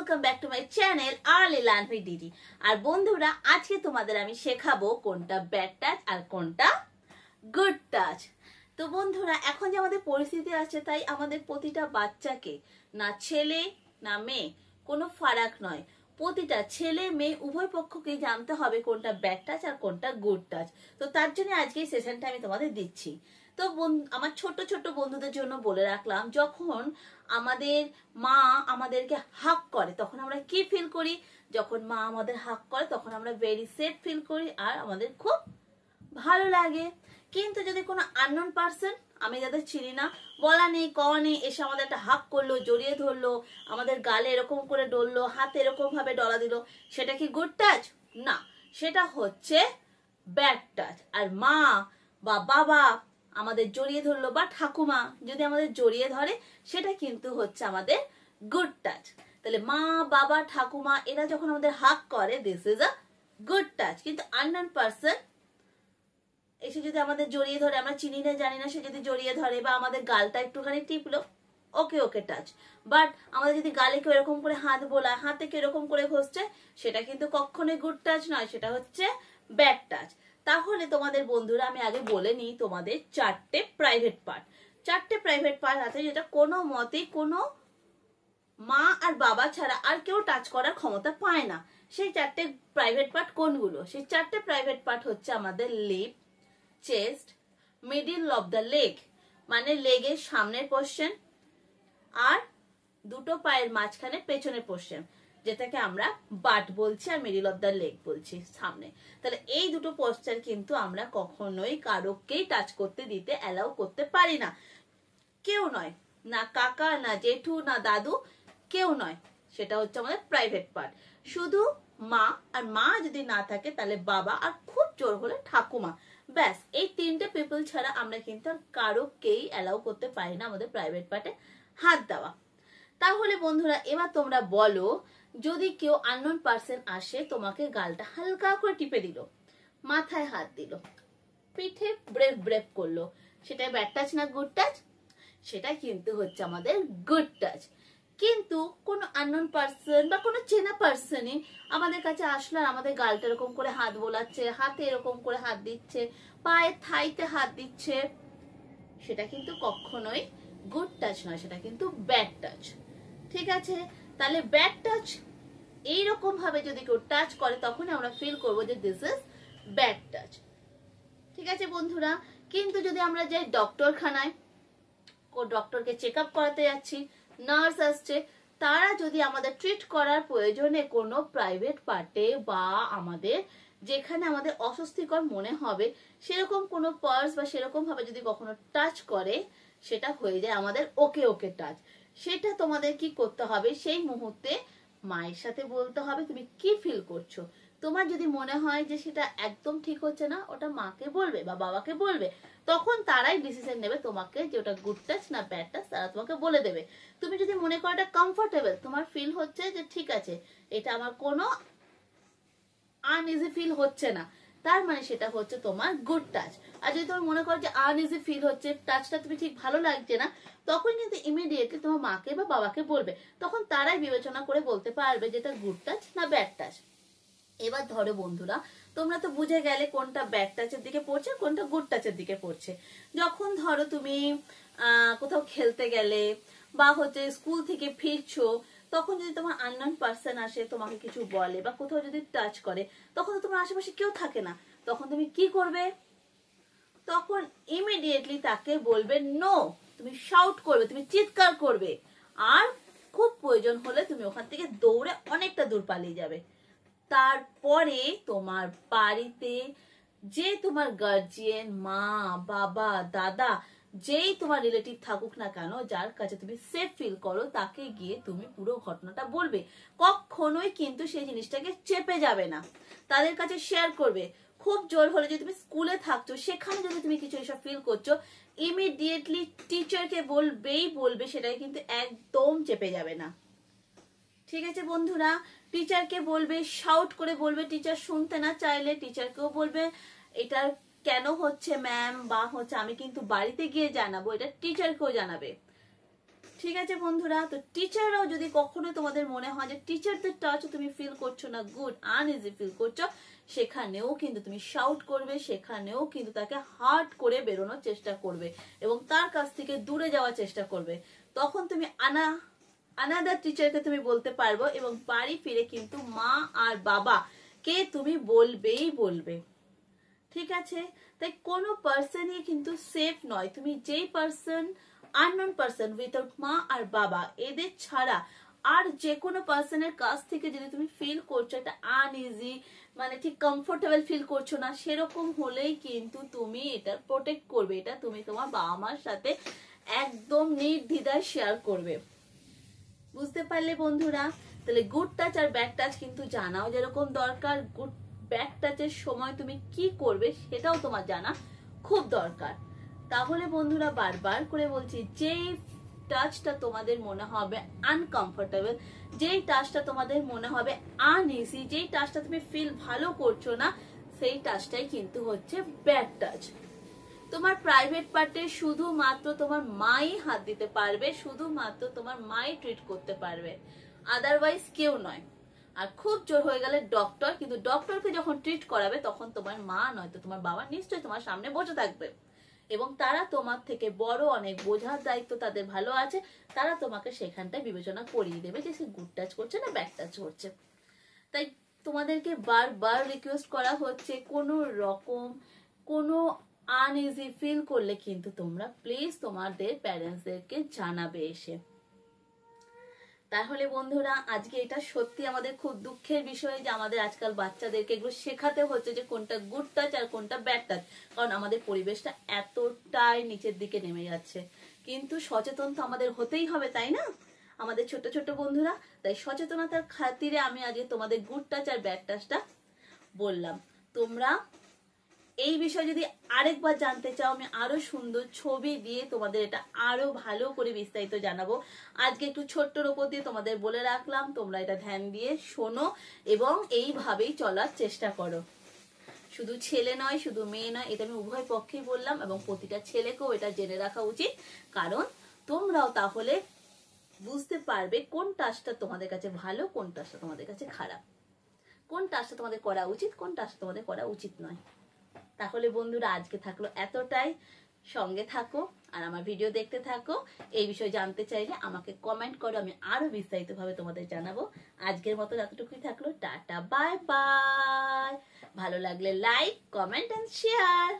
Welcome back to my channel early learn with দিদি। আর বন্ধুরা, আজকে তোমাদের আমি শেখাবো কোনটা ব্যাড টাচ আর কোনটা গুড টাচ। তো বন্ধুরা, এখন যে আমাদের পরিস্থিতি আছে, তাই আমাদের প্রতিটা বাচ্চাকে, না ছেলে না মেয়ে, কোনো ফারাক নয়, প্রতিটা ছেলে মেয়ে উভয় পক্ষকেই জানতে হবে কোনটা ব্যাড টাচ আর কোনটা গুড টাচ। তো তার জন্য আজকে এই সেশনটা আমি তোমাদের দিচ্ছি। তো আমার ছোট ছোট বন্ধুদের জন্য বলে রাখলাম, যখন আমাদের মা আমাদেরকে হাক করে তখন আমরা কি ফিল করি? যখন মা আমাদের হাক করে তখন আমরা ভেরি সেফ ফিল করি আর আমাদের খুব ভালো লাগে। কিন্তু যদি কোনো আননোন পার্সন, আমি যাদের চিনি না, বলা নেই কওয়া নেই, এসে আমাদের একটা হাক করলো, জড়িয়ে ধরলো, আমাদের গালে এরকম করে ডললো, হাতে এরকম ভাবে ডলা দিল, সেটা কি গুড টাচ? না, সেটা হচ্ছে ব্যাড টাচ। আর মা বা বাবা আমাদের জড়িয়ে ধরলো বা ঠাকুমা যদি আমাদের জড়িয়ে ধরে, সেটা কিন্তু হচ্ছে আমাদের গুড টাচ। তাহলে মা বাবা ঠাকুমা এরা যখন আমাদের হাক করে, this is a good touch. কিন্তু আননোন পার্সন এসে যদি আমাদের জড়িয়ে ধরে, আমরা চিনি না জানি না, সে যদি জড়িয়ে ধরে বা আমাদের গালটা একটুখানি টিপলো, ওকে ওকে টাচ। বাট আমাদের যদি গালে কেউ এরকম করে হাত বোলা, হাতে কেউ এরকম করে ঘষছে, সেটা কিন্তু কখনোই গুড টাচ নয়, সেটা হচ্ছে ব্যাড টাচ। তাহলে তোমাদের বন্ধুরা, আমি আগে বলে নিই তোমাদের চারটে প্রাইভেট পার্ট। চারটে প্রাইভেট পার্ট আছে যেটা কোনো মতেই কোনো মা আর বাবা ছাড়া আর কেউ টাচ করার ক্ষমতা পায় না। সেই চারটে প্রাইভেট পার্ট কোনগুলো? সেই চারটে প্রাইভেট পার্ট হচ্ছে আমাদের lip, chest, middle of the leg মানে লেগের সামনের পোরশন, আর দুটো পায়ের মাঝখানে পেছনের পোরশন, যেটাকে আমরা বাট বলছি আর মিডিল অফ দ্য লেগ বলছি সামনে। তাহলে এই দুটো পোস্টার কিন্তু আমরা কখনোই কারোকেই টাচ করতে দিতে অ্যালাউ করতে পারি না। কেউ নয়, না কাকা না জেঠু না দাদু, কেউ নয়। সেটা হচ্ছে আমাদের প্রাইভেট পার্ট। শুধু মা, আর মা যদি না থাকে তাহলে বাবা, আর খুব জোর হলে ঠাকুমা। ব্যাস, এই তিনটে পিপল ছাড়া আমরা কিন্তু আর কারোকেই অ্যালাউ করতে পারি না আমাদের প্রাইভেট পার্টে হাত দেওয়া। তাহলে বন্ধুরা, এবার তোমরা বলো, যদি কেউ আননোন পার্সন আসে, তোমাকে গালটা হালকা করে টিপে দিল, মাথায় হাত দিল, পিঠে ব্রেভ ব্রেভ করলো, সেটা ব্যাড টাচ না গুড টাচ? সেটা কিন্তু হচ্ছে আমাদের গুড টাচ। কিন্তু কোনো আননোন পার্সন বা কোনো চেনা পার্সনই আমাদের কাছে আসলো আর আমাদের গালটা এরকম করে হাত বোলাচ্ছে, হাতে এরকম করে হাত দিচ্ছে, পায়ের থাইতে হাত দিচ্ছে, সেটা কিন্তু কখনোই গুড টাচ নয়, সেটা কিন্তু ব্যাড টাচ। ঠিক আছে? তাহলে ব্যাড টাচ এইরকম ভাবে যদি কেউ টাচ করে, তখন আমরা ফিল করবো যে দিস ইজ ব্যাড টাচ। ঠিক আছে বন্ধুরা? কিন্তু যদি আমরা যাই ডক্টরখানায়, ডক্টরকে চেক আপ করাতে যাচ্ছি, নার্স আসছে, তারা যদি আমাদের ট্রিট করার প্রয়োজনে কোনো প্রাইভেট পার্টে বা আমাদের যেখানে আমাদের অস্বস্তিকর মনে হবে সেরকম কোনো পার্স বা সেরকম ভাবে যদি কখনো টাচ করে, সেটা হয়ে যায় আমাদের ওকে ওকে টাচ। সেটা তোমাদের কি করতে হবে? সেই মুহূর্তে মায়ের সাথে বলতে হবে তুমি কি ফিল করছো। তোমার যদি মনে হয় যে সেটা একদম ঠিক হচ্ছে না, ওটা মাকে বলবে বা বাবাকে বলবে, তখন তারাই ডিসিশন নেবে তোমাকে যে ওটা গুড টাচ না ব্যাড টাচ, তারা তোমাকে বলে দেবে। তুমি যদি মনে করো এটা কমফোর্টেবল, তোমার ফিল হচ্ছে যে ঠিক আছে, এটা আমার কোনো আনইজি ফিল হচ্ছে না, তার মানে সেটা হচ্ছে তোমার গুড টাচ। আর যদি তোমার মনে করো যে আনইজি ফিল হচ্ছে, টাচটা তুমি ঠিক ভালো লাগছে না, তখন কিন্তু ইমিডিয়েটলি তোমার মাকে বা বাবাকে বলবে, তখন তারাই বিবেচনা করে বলতে পারবে যে এটা গুড টাচ না ব্যাড টাচ। এবার ধরো বন্ধুরা, তোমরা তো বুঝে গেলে কোনটা ব্যাড টাচের দিকে পড়ছে, কোনটা গুড টাচের দিকে পড়ছে। যখন ধরো তুমি কোথাও খেলতে গেলে বা হচ্ছে স্কুল থেকে ফিরছো, তখন যদি তোমার আননোন পার্সন আসে, তোমাকে কিছু বলে বা কোথাও যদি টাচ করে, তখন তো তোমার আশেপাশে কেউ থাকে না, তখন তুমি কি করবে? তখন ইমিডিয়েটলি তাকে বলবে নো, তুমি শাউট করবে, তুমি চিৎকার করবে, আর খুব প্রয়োজন হলে তুমি ওখান থেকে দৌড়ে অনেকটা দূর পালিয়ে যাবে। তারপরে তোমার বাড়িতে যে তোমার গার্জিয়ান, মা বাবা দাদা, যেই তোমার রিলেটিভ থাকুক না কেন, যার কাছে তুমি সেফ ফিল করো, তাকে গিয়ে তুমি পুরো ঘটনাটা বলবে। কখনোই কিন্তু সেই জিনিসটাকে চেপে যাবে না, তাদের কাছে শেয়ার করবে। খুব জোর হলে যদি তুমি স্কুলে থাকছো, সেখানে যদি তুমি কিছু এসব ফিল করছো, ইমিডিয়েটলি টিচারকে বলবে, সেটাই কিন্তু একদম চেপে যাবে না। ঠিক আছে বন্ধুরা? টিচারকে বলবে, শাউট করে বলবে, টিচার শুনতে না চাইলে টিচারকেও বলবে এটা কেন হচ্ছে ম্যাম, বা হচ্ছে আমি কিন্তু বাড়িতে গিয়ে জানাবো, এটা টিচারকেও জানাবে। ঠিক আছে বন্ধুরা, তো টিচাররাও যদি কখনো তোমাদের মনে হয় যে টিচারদের টাচ তুমি ফিল করছো না, গুড আনইজি ফিল করছো, সেখানেও কিন্তু তুমি শাউট করবে, সেখানেও কিন্তু তাকে হার্ড করে বেরোনোর চেষ্টা করবে এবং তার কাছ থেকে দূরে যাওয়ার চেষ্টা করবে। তখন তুমি আনাদার টিচারকে তুমি বলতে পারবো এবং বাড়ি ফিরে কিন্তু মা আর বাবা কে তুমি বলবেই বলবে। ঠিক আছে, তাই কোনো পার্সনই কিন্তু সেফ নয়। তুমি যেই পার্সন, আননোন পার্সন উইথাউট মা আর বাবা, এদের ছাড়া আর যে কোনো পার্সনের কাছ থেকে যদি তুমি ফিল করছো এটা আনইজি, মানে ঠিক কমফোর্টেবল ফিল করছো না, সেরকম হলেই কিন্তু তুমি এটা প্রোটেক্ট করবে। এটা তুমি তোমার বাবা মার সাথে একদম নির্দ্বিধায় শেয়ার করবে। বুঝতে পারলে বন্ধুরা? তাহলে গুড টাচ আর ব্যাড টাচ কিন্তু জানাও যেরকম দরকার, গুড ব্যাড টাচের সময় তুমি কি করবে সেটাও তোমার জানা খুব দরকার। তাহলে বন্ধুরা বারবার করে বলছি, যেই টাচটা তোমাদের মনে হবে আনকমফোর্টেবল, যেই টাচটা তোমাদের মনে হবে আনইজি, যেই টাচটা তুমি ফিল ভালো করছো না, সেই টাচটাই কিন্তু হচ্ছে ব্যাড টাচ। তোমার প্রাইভেট পার্টে শুধুমাত্র তোমার মাই হাত দিতে পারবে, শুধুমাত্র তোমার মাই ট্রিট করতে পারবে, আদারওয়াইজ কেউ নয়। আর খুব জোর হয়ে গেলে ডক্টর, কিন্তু ডক্টরকে যখন ট্রিট করাবে তখন তোমার মা নয়তো তোমার বাবা নিশ্চয়ই তোমার সামনে বসে থাকবে এবং তারা তোমার থেকে বড়, অনেক বোঝার দায়িত্ব তাদের ভালো আছে, তারা তোমাকে সেখানটায় বিবেচনা করিয়ে দেবে যে সে গুড টাচ করছে না ব্যাড টাচ করছে। তাই তোমাদেরকে বারবার রিকোয়েস্ট করা হচ্ছে, কোনো রকম কোনো আনইজি ফিল করলে কিন্তু তোমরা প্লিজ তোমাদের প্যারেন্টসদেরকে জানাবে এসে। তাহলে বন্ধুরা আজকে এটা সত্যি আমাদের খুব দুঃখের বিষয় যে আমাদের আজকাল বাচ্চাদেরকে এগুলো শেখাতে হচ্ছে যে কোনটা গুড টাচ আর কোনটা ব্যাড টাচ, কারণ আমাদের পরিবেশটা এতটাই নিচের দিকে নেমে যাচ্ছে। কিন্তু সচেতন তো আমাদের হতেই হবে, তাই না আমাদের ছোট ছোট বন্ধুরা? তাই সচেতনতার খাতিরে আমি আজকে তোমাদের গুড টাচ আর ব্যাড টাচটা বললাম। তোমরা এই বিষয়ে যদি আরেকবার জানতে চাও, আমি আরো সুন্দর ছবি দিয়ে তোমাদের এটা আরো ভালো করে বিস্তারিত জানাবো। আজকে একটু ছোট্টর উপর দিয়ে তোমাদের বলে রাখলাম, তোমরা এটা ধ্যান দিয়ে শোনো এবং এইভাবেই চলার চেষ্টা করো। শুধু ছেলে নয়, শুধু মেয়ে নয়, এটা আমি উভয় পক্ষেই বললাম এবং প্রতিটা ছেলেকেও এটা জেনে রাখা উচিত, কারণ তোমরাও তাহলে বুঝতে পারবে কোন টাচটা তোমাদের কাছে ভালো, কোন টাচটা তোমাদের কাছে খারাপ, কোন টাচটা তোমাদের করা উচিত, কোন টাচটা তোমাদের করা উচিত নয়। তাহলে বন্ধুরা আজকে থাকলো এতটাই, সঙ্গে থাকো আর আমার ভিডিও দেখতে থাকো। এই বিষয়ে জানতে চাইলে আমাকে কমেন্ট করো, আমি আরো বিস্তারিত ভাবে তোমাদের জানাবো। আজকের মতো এতটুকুই থাকলো, টাটা বাই বাই। ভালো লাগলে লাইক, কমেন্ট এন্ড শেয়ার।